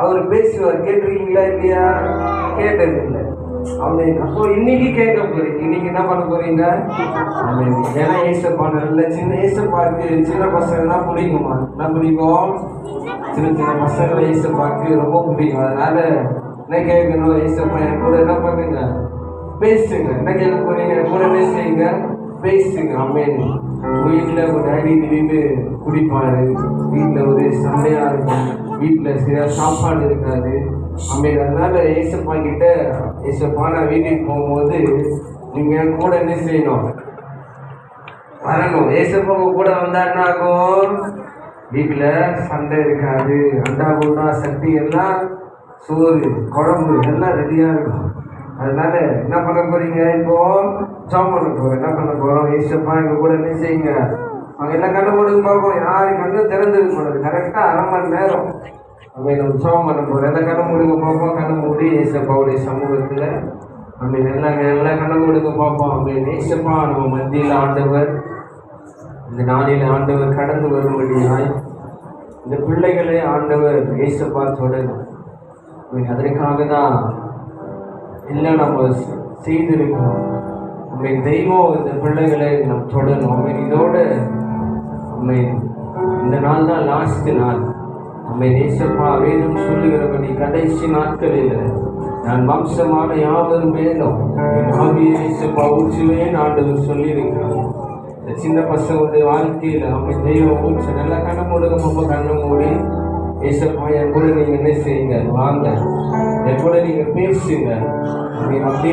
அவர் பேசுவார். கேட்டிருக்கீங்களா இல்லையா? கேட்டது இல்லை. ஆமென். அப்போ இன்னைக்கு கேட்க போறீங்க. இன்னைக்கு என்ன பண்ண போறீங்க? ஆமென். ஏன்னா ஏசப்பா நல்ல ஏசப்பாக்கு சின்ன பசங்கன்னா பிடிக்குமா? என்ன பிடிக்கும்? சின்ன சின்ன பசங்களை ஏசப்பாக்கு ரொம்ப பிடிக்கும். அதனால என்ன கேட்கணும்? ஏசப்பா என் கூட என்ன பண்ணுங்க? பேசுங்க. என்ன கேட்க போறீங்க? என் கூட பேசுறீங்க, பேசுங்க. ஆமென். வீட்டில் ஒரு டேடி திடீர்னு குடிப்பாரு, வீட்டில் ஒரு சண்டையா இருக்கும், வீட்டில் சரியா சாப்பாடு இருக்காது. ஆமென். அதனால ஏசப்பா கிட்ட, ஏசப்பா நான் வீட்டுக்கு போகும்போது நீங்க என் கூட என்ன செய்யணும்? வரணும். ஏசப்பா கூட வந்தா என்ன ஆகும்? வீட்டில் சண்டை இருக்காது, அண்டா குண்டா சட்டி எல்லாம், சோறு குழம்பு எல்லாம் ரெடியா இருக்கும். அதனால என்ன பண்ண போறீங்க? இப்போ ஜாம் பண்ண போறோம். என்ன பண்ண போறோம்? ஏசப்பா எங்க கூட என்ன செய்யுங்க. அவங்க எல்லாம் கண்ணு மூடுங்க பார்ப்போம். யாரு கண்ணு திறந்துருக்கு போனது கரெக்டா 1/2 மணி நேரம் நம்ம ஜாம் பண்ண போறோம். எல்லாம் கண்ணு மூடுங்க பார்ப்போம். கண்ணு மூடி ஏசப்பாவுடைய சமூகத்துல நம்ம எல்லாம் கண்ணு மூடுங்க பார்ப்போம். அப்படின்னு ஏசப்பா நம்ம மத்தியில் ஆண்டவர் இந்த நாளில் ஆண்டவர் கடந்து வரும்படியாய் இந்த பிள்ளைகளை ஆண்டவர் ஏசப்பா தொடரும். அதற்காக தான் எல்லாம் நம்ம செய்திருக்கோம். நம்ம தெய்வம் இந்த பிள்ளைகளை நம்ம தொடரும். நம்ம இதோட நம்ம இந்த நாள் தான் லாஸ்ட் நாள். நம்ம ஏசப்பா வேதம் சொல்லுகிறபடி கடைசி நாட்களில் நான் வம்சமான யாவரும் மேலும் என் ஆவியை ஏசப்பா ஊற்றுவேன் ஆண்டவர் சொல்லியிருக்கிறார். இந்த சின்ன பசங்களுடைய வாழ்க்கையில் நம்ம தெய்வம் ஊற்று. நல்லா கண்ணை மூடுங்க. ரொம்ப கண்ணை மூடி ஏசப்பா என் கூட நீங்க என்ன செய்யுங்க, வாங்க என் கூட நீங்க பேசுங்க. அப்படி